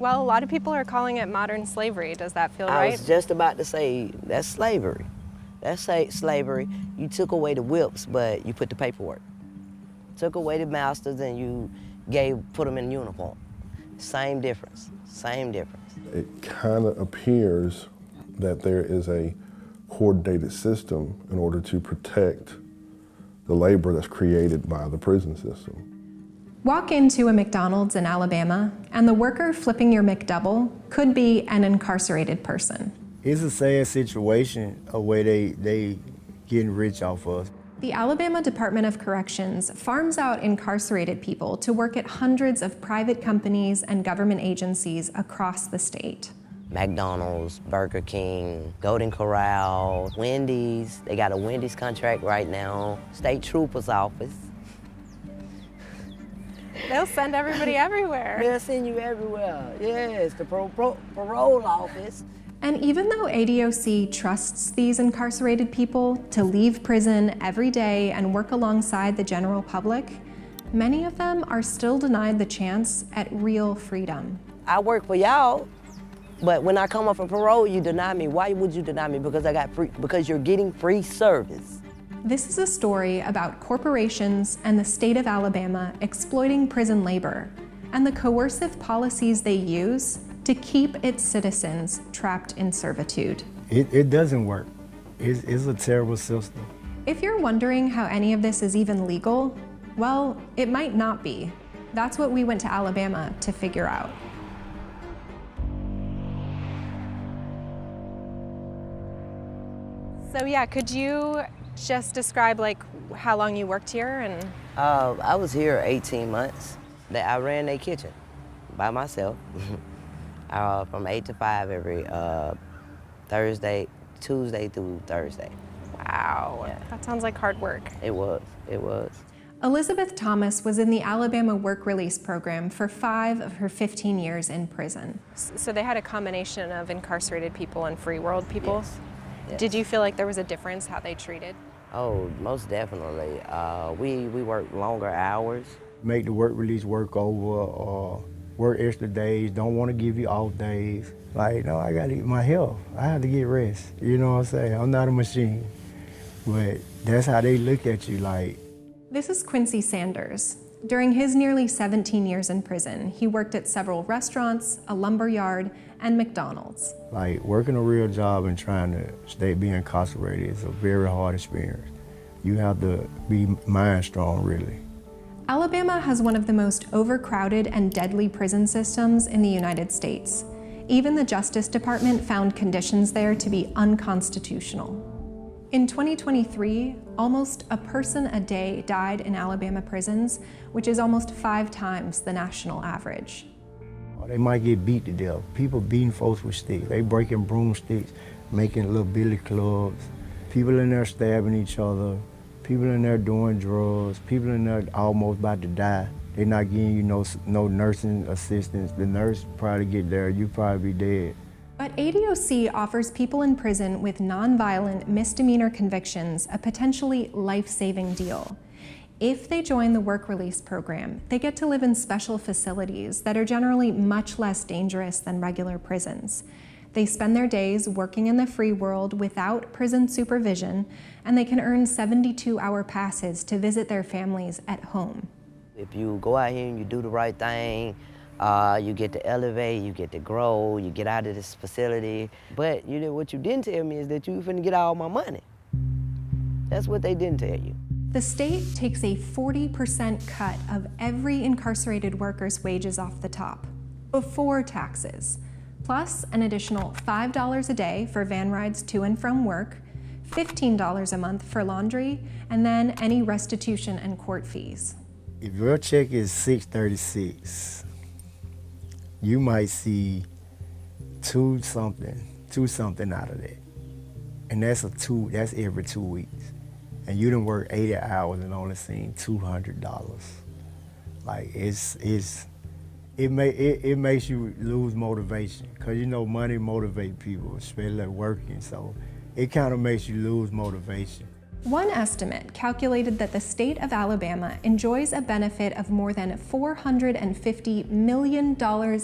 Well, a lot of people are calling it modern slavery. Does that feel right? I was just about to say, that's slavery. That's slavery. You took away the whips, but you put the paperwork. Took away the masters and you put them in uniform. Same difference, same difference. It kind of appears that there is a coordinated system in order to protect the labor that's created by the prison system. Walk into a McDonald's in Alabama, and the worker flipping your McDouble could be an incarcerated person. It's a sad situation of where they getting rich off us. The Alabama Department of Corrections farms out incarcerated people to work at hundreds of private companies and government agencies across the state. McDonald's, Burger King, Golden Corral, Wendy's. They got a Wendy's contract right now. State Trooper's office. They'll send everybody everywhere. They'll send you everywhere. Yes, the parole office. And even though ADOC trusts these incarcerated people to leave prison every day and work alongside the general public, many of them are still denied the chance at real freedom. I work for y'all, but when I come up for parole, you deny me. Why would you deny me? Because you're getting free service. This is a story about corporations and the state of Alabama exploiting prison labor and the coercive policies they use to keep its citizens trapped in servitude. It doesn't work. It's a terrible system. If you're wondering how any of this is even legal, well, it might not be. That's what we went to Alabama to figure out. So yeah, could you just describe like how long you worked here and? I was here 18 months. I ran their kitchen by myself from 8 to 5 every Tuesday through Thursday. Wow, yeah. That sounds like hard work. It was. Elizabeth Thomas was in the Alabama Work Release Program for 5 of her 15 years in prison. So they had a combination of incarcerated people and free world people? Yes. Yes. Did you feel like there was a difference how they treated? Oh, most definitely. We work longer hours. Make the work release work over or work extra days, don't want to give you off days. Like, no, I got to eat my health. I have to get rest. You know what I'm saying? I'm not a machine. But that's how they look at you, like. This is Quincy Sanders. During his nearly 17 years in prison, he worked at several restaurants, a lumber yard, and McDonald's. Like, working a real job and trying to be incarcerated is a very hard experience. You have to be mind strong, really. Alabama has one of the most overcrowded and deadly prison systems in the United States. Even the Justice Department found conditions there to be unconstitutional. In 2023, almost a person a day died in Alabama prisons, which is almost 5 times the national average. They might get beat to death. People beating folks with sticks. They breaking broomsticks, making little billy clubs. People in there stabbing each other. People in there doing drugs. People in there almost about to die. They're not giving you no nursing assistance. The nurse probably get there, you probably be dead. But ADOC offers people in prison with nonviolent misdemeanor convictions a potentially life-saving deal. If they join the work release program, they get to live in special facilities that are generally much less dangerous than regular prisons. They spend their days working in the free world without prison supervision, and they can earn 72-hour passes to visit their families at home. If you go out here and you do the right thing, you get to elevate, you get to grow, you get out of this facility. But what you didn't tell me is that you finna get all my money. That's what they didn't tell you. The state takes a 40% cut of every incarcerated worker's wages off the top, before taxes, plus an additional $5 a day for van rides to and from work, $15 a month for laundry, and then any restitution and court fees. If your check is $636, you might see two something out of that. And that's every 2 weeks. And you done work 80 hours and only seen $200. Like it makes you lose motivation, cause money motivates people, especially working. So it kind of makes you lose motivation. One estimate calculated that the state of Alabama enjoys a benefit of more than $450 million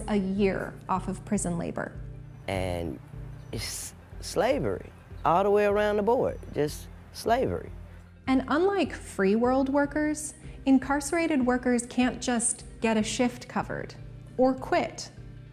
a year off of prison labor. And it's slavery all the way around the board, just slavery. And unlike free world workers, incarcerated workers can't just get a shift covered or quit.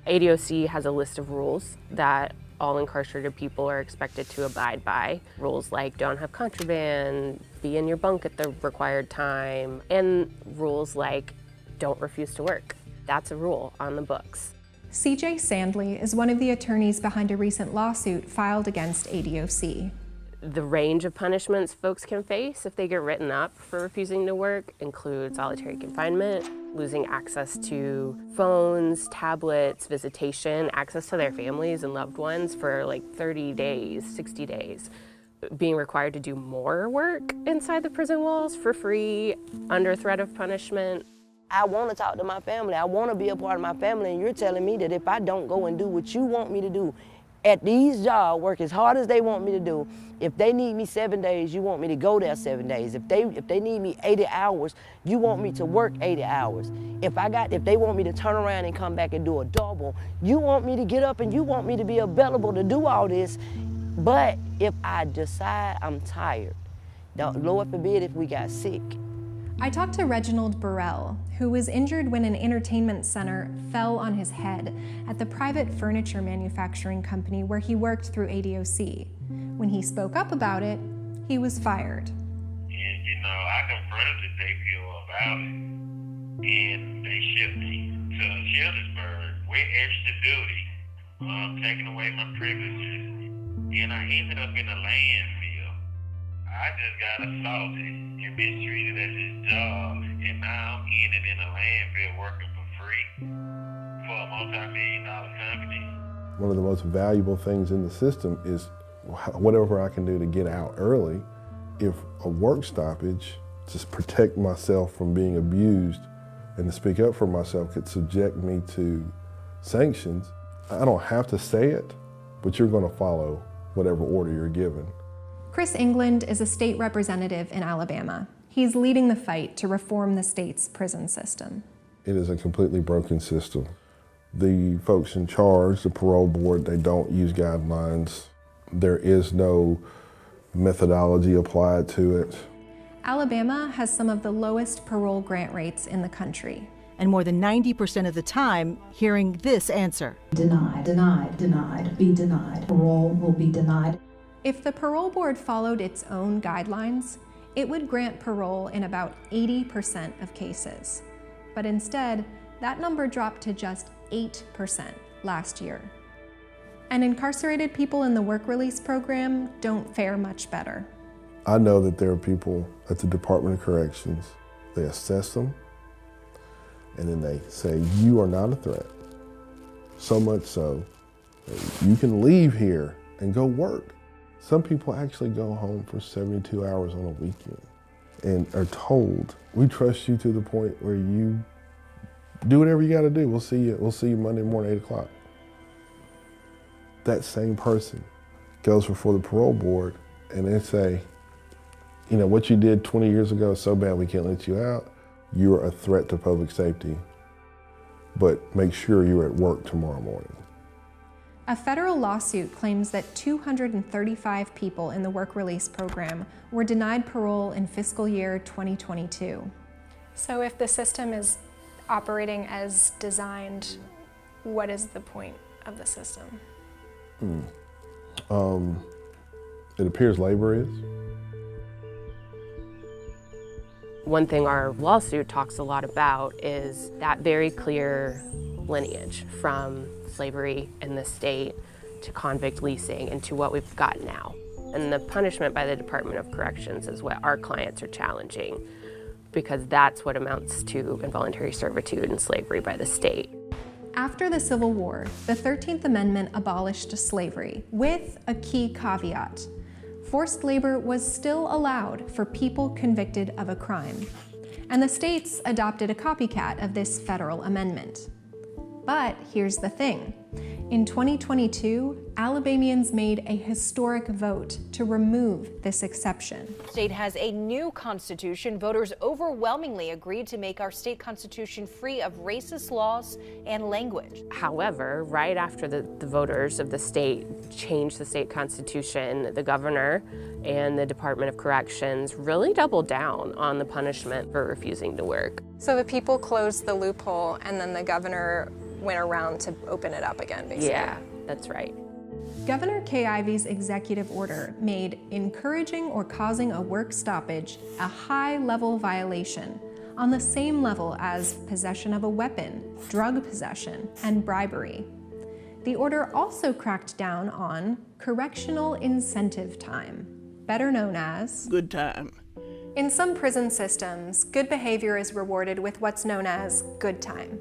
ADOC has a list of rules that all incarcerated people are expected to abide by. Rules like don't have contraband, be in your bunk at the required time, and rules like don't refuse to work. That's a rule on the books. CJ Sandley is one of the attorneys behind a recent lawsuit filed against ADOC. The range of punishments folks can face if they get written up for refusing to work include solitary confinement, losing access to phones, tablets, visitation, access to their families and loved ones for like 30 days, 60 days. Being required to do more work inside the prison walls for free, under threat of punishment. I want to talk to my family. I want to be a part of my family, and you're telling me that if I don't go and do what you want me to do at these jobs, work as hard as they want me to do, if they need me 7 days, you want me to go there 7 days. If they need me 80 hours, you want me to work 80 hours. If they want me to turn around and come back and do a double, you want me to get up and you want me to be available to do all this. But if I decide I'm tired, Lord forbid if we got sick. I talked to Reginald Burrell, who was injured when an entertainment center fell on his head at the private furniture manufacturing company where he worked through ADOC. When he spoke up about it, he was fired. And I confronted the JPO about it, and they shipped me to Childersburg with extra duty, taking away my privileges, and I ended up in a landfill. I just got assaulted and mistreated at this job, and now I'm ended in a landfill working for free for a multi-million-dollar company. One of the most valuable things in the system is whatever I can do to get out early. If a work stoppage to protect myself from being abused and to speak up for myself could subject me to sanctions, I don't have to say it, but you're going to follow whatever order you're given. Chris England is a state representative in Alabama. He's leading the fight to reform the state's prison system. It is a completely broken system. The folks in charge, the parole board, they don't use guidelines. There is no methodology applied to it. Alabama has some of the lowest parole grant rates in the country. And more than 90% of the time, hearing this answer. Denied, denied, denied, be denied. Parole will be denied. If the parole board followed its own guidelines, it would grant parole in about 80% of cases. But instead, that number dropped to just 8% last year. And incarcerated people in the work release program don't fare much better. I know that there are people at the Department of Corrections, they assess them, and then they say, you are not a threat. So much so, that you can leave here and go work. Some people actually go home for 72 hours on a weekend and are told, we trust you to the point where you do whatever you gotta do. We'll see you Monday morning, 8 o'clock. That same person goes before the parole board and they say, what you did 20 years ago is so bad we can't let you out. You are a threat to public safety, but make sure you're at work tomorrow morning. A federal lawsuit claims that 235 people in the work release program were denied parole in fiscal year 2022. So if the system is operating as designed, what is the point of the system? It appears labor is. One thing our lawsuit talks a lot about is that very clear lineage from slavery in the state to convict leasing and to what we've got now. And the punishment by the Department of Corrections is what our clients are challenging, because that's what amounts to involuntary servitude and slavery by the state. After the Civil War, the 13th Amendment abolished slavery with a key caveat. Forced labor was still allowed for people convicted of a crime. And the states adopted a copycat of this federal amendment. But here's the thing. In 2022, Alabamians made a historic vote to remove this exception. The state has a new constitution. Voters overwhelmingly agreed to make our state constitution free of racist laws and language. However, right after the voters of the state changed the state constitution, the governor and the Department of Corrections really doubled down on the punishment for refusing to work. So the people closed the loophole and then the governor went around to open it up again, basically. Yeah, that's right. Governor Kay Ivey's executive order made encouraging or causing a work stoppage a high-level violation, on the same level as possession of a weapon, drug possession, and bribery. The order also cracked down on correctional incentive time, better known as good time. In some prison systems, good behavior is rewarded with what's known as good time.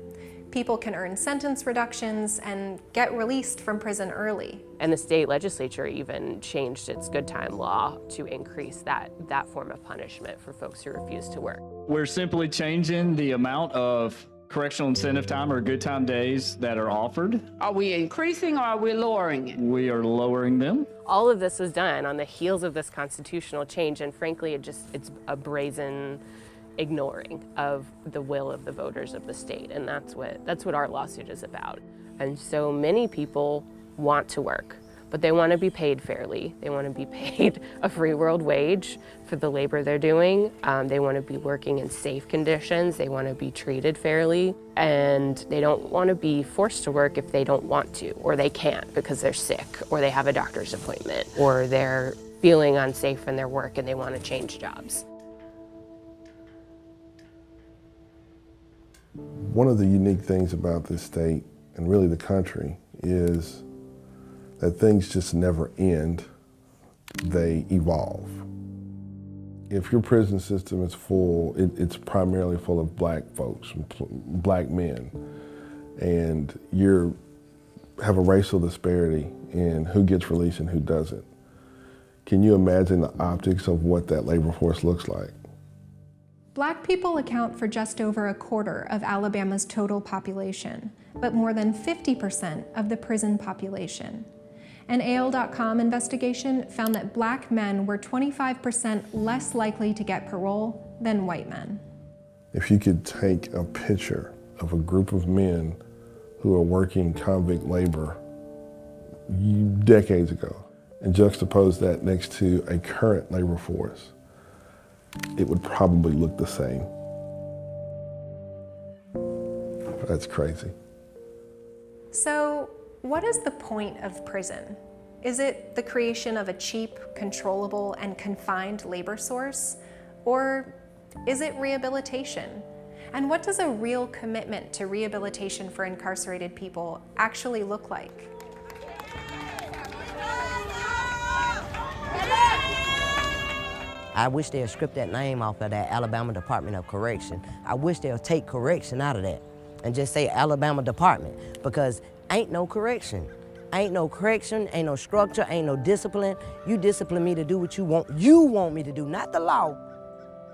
People can earn sentence reductions and get released from prison early. And the state legislature even changed its good time law to increase that form of punishment for folks who refuse to work. We're simply changing the amount of correctional incentive time or good time days that are offered. Are we increasing or are we lowering it? We are lowering them. All of this was done on the heels of this constitutional change, and frankly, it's a brazen ignoring of the will of the voters of the state, and that's what our lawsuit is about. And so many people want to work, but they want to be paid fairly. They want to be paid a free world wage for the labor they're doing. They want to be working in safe conditions. They want to be treated fairly, and they don't want to be forced to work if they don't want to, or they can't because they're sick, or they have a doctor's appointment, or they're feeling unsafe in their work and they want to change jobs. One of the unique things about this state, and really the country, is that things just never end, they evolve. If your prison system is full, it's primarily full of black folks, black men, and you have a racial disparity in who gets released and who doesn't. Can you imagine the optics of what that labor force looks like? Black people account for just over a quarter of Alabama's total population, but more than 50% of the prison population. An AL.com investigation found that black men were 25% less likely to get parole than white men. If you could take a picture of a group of men who are working convict labor decades ago and juxtapose that next to a current labor force, it would probably look the same. That's crazy. So, what is the point of prison? Is it the creation of a cheap, controllable, and confined labor source? Or is it rehabilitation? And what does a real commitment to rehabilitation for incarcerated people actually look like? I wish they'd strip that name off of that Alabama Department of Correction. I wish they'll take correction out of that and just say Alabama Department, because ain't no correction. Ain't no correction, ain't no structure, ain't no discipline. You discipline me to do what you want me to do, not the law.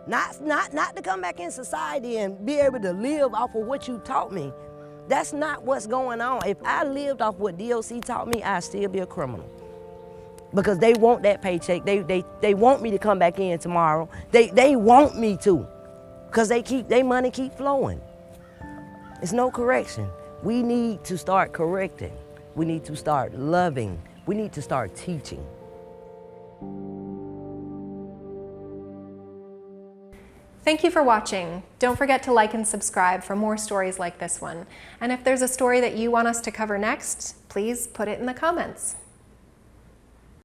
Not to come back in society and be able to live off of what you taught me. That's not what's going on. If I lived off what DOC taught me, I'd still be a criminal. Because they want that paycheck. They want me to come back in tomorrow. They want me to, because their money keep flowing. It's no correction. We need to start correcting. We need to start loving. We need to start teaching. Thank you for watching. Don't forget to like and subscribe for more stories like this one. And if there's a story that you want us to cover next, please put it in the comments.